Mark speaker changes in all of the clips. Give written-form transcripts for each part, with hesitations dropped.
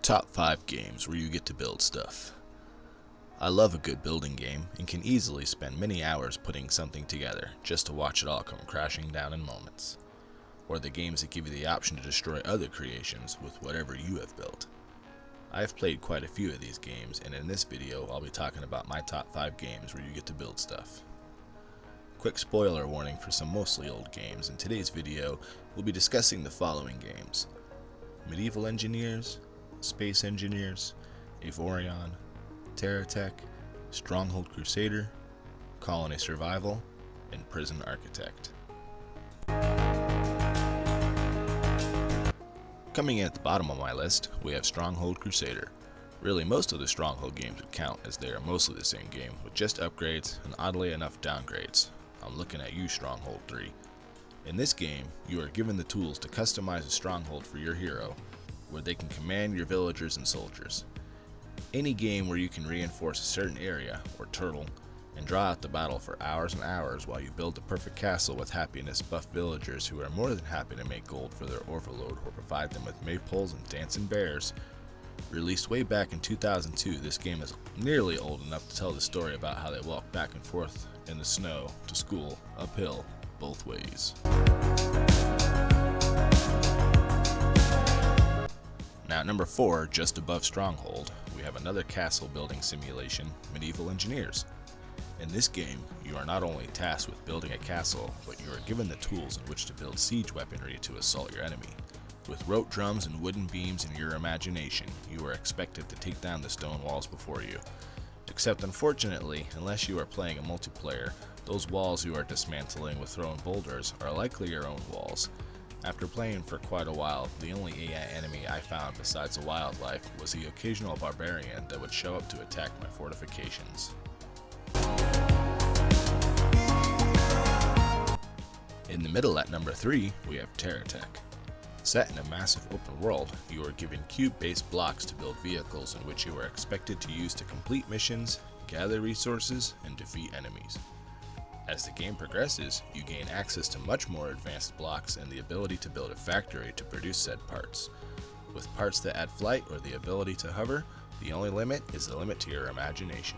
Speaker 1: Top 5 games where you get to build stuff. I love a good building game and can easily spend many hours putting something together just to watch it all come crashing down in moments. Or the games that give you the option to destroy other creations with whatever you have built. I've played quite a few of these games, and in this video I'll be talking about my top 5 games where you get to build stuff. Quick spoiler warning for some mostly old games. In today's video we'll be discussing the following games: Medieval Engineers, Space Engineers, Aoron, Tera, Stronghold Crusader, Colony Survival, and Prison Architect. Coming in at the bottom of my list, we have Stronghold Crusader. Really, most of the Stronghold games would count, as they are mostly the same game, with just upgrades and oddly enough downgrades. I'm looking at you, Stronghold 3. In this game, you are given the tools to customize a stronghold for your hero, where they can command your villagers and soldiers. Any game where you can reinforce a certain area, or turtle, and draw out the battle for hours and hours while you build the perfect castle with happiness buffed villagers who are more than happy to make gold for their overload or provide them with maypoles and dancing bears. Released way back in 2002, this game is nearly old enough to tell the story about how they walked back and forth in the snow to school, uphill, both ways. Now at number 4, just above Stronghold, we have another castle building simulation, Medieval Engineers. In this game, you are not only tasked with building a castle, but you are given the tools in which to build siege weaponry to assault your enemy. With rote drums and wooden beams in your imagination, you are expected to take down the stone walls before you. Except unfortunately, unless you are playing a multiplayer, those walls you are dismantling with thrown boulders are likely your own walls. After playing for quite a while, the only AI enemy I found besides the wildlife was the occasional barbarian that would show up to attack my fortifications. In the middle at number 3, we have Tera. Set in a massive open world, you are given cube-based blocks to build vehicles in which you are expected to use to complete missions, gather resources, and defeat enemies. As the game progresses, you gain access to much more advanced blocks and the ability to build a factory to produce said parts. With parts that add flight or the ability to hover, the only limit is the limit to your imagination.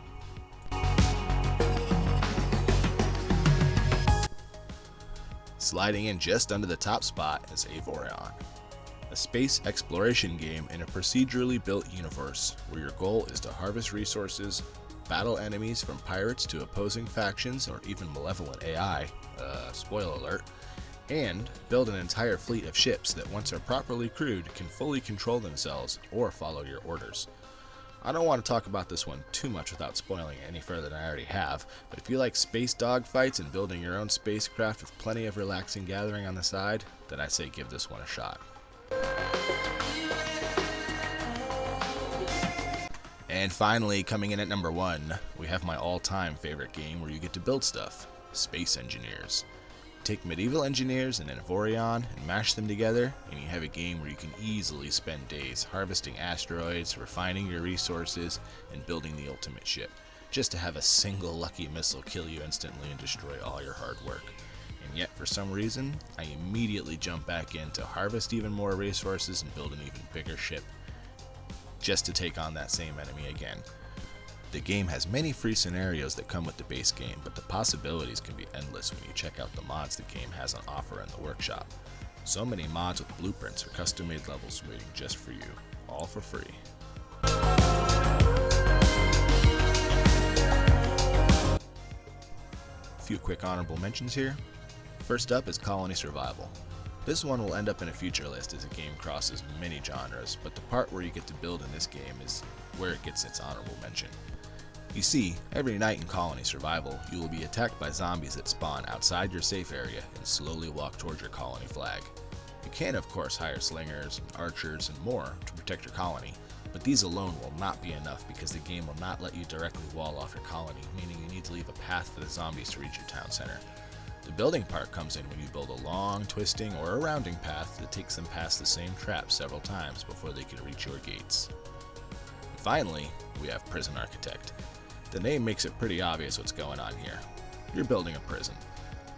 Speaker 1: Sliding in just under the top spot is Aoron, a space exploration game in a procedurally built universe where your goal is to harvest resources, battle enemies from pirates to opposing factions or even malevolent AI, spoiler alert, and build an entire fleet of ships that once are properly crewed can fully control themselves or follow your orders. I don't want to talk about this one too much without spoiling it any further than I already have, but if you like space dogfights and building your own spacecraft with plenty of relaxing gathering on the side, then I say give this one a shot. And finally, coming in at number 1, we have my all-time favorite game where you get to build stuff, Space Engineers. Take Medieval Engineers and Aoron and mash them together, and you have a game where you can easily spend days harvesting asteroids, refining your resources, and building the ultimate ship, just to have a single lucky missile kill you instantly and destroy all your hard work. And yet, for some reason, I immediately jump back in to harvest even more resources and build an even bigger ship, just to take on that same enemy again. The game has many free scenarios that come with the base game, but the possibilities can be endless when you check out the mods the game has on offer in the workshop. So many mods with blueprints or custom-made levels waiting just for you, all for free. A few quick honorable mentions here. First up is Colony Survival. This one will end up in a future list as the game crosses many genres, but the part where you get to build in this game is where it gets its honorable mention. You see, every night in Colony Survival, you will be attacked by zombies that spawn outside your safe area and slowly walk towards your colony flag. You can of course hire slingers, archers, and more to protect your colony, but these alone will not be enough because the game will not let you directly wall off your colony, meaning you need to leave a path for the zombies to reach your town center. The building part comes in when you build a long, twisting, or a rounding path that takes them past the same trap several times before they can reach your gates. And finally, we have Prison Architect. The name makes it pretty obvious what's going on here. You're building a prison.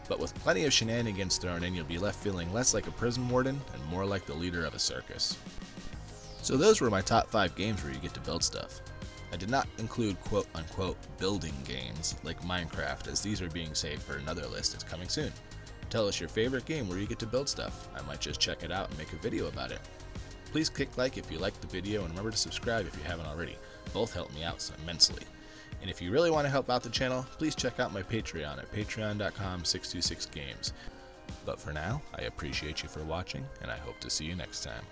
Speaker 1: But with plenty of shenanigans thrown in, you'll be left feeling less like a prison warden and more like the leader of a circus. So those were my top 5 games where you get to build stuff. I did not include quote-unquote building games like Minecraft, as these are being saved for another list that's coming soon. Tell us your favorite game where you get to build stuff. I might just check it out and make a video about it. Please click like if you liked the video, and remember to subscribe if you haven't already. Both help me out so immensely. And if you really want to help out the channel, please check out my Patreon at patreon.com/626games. But for now, I appreciate you for watching, and I hope to see you next time.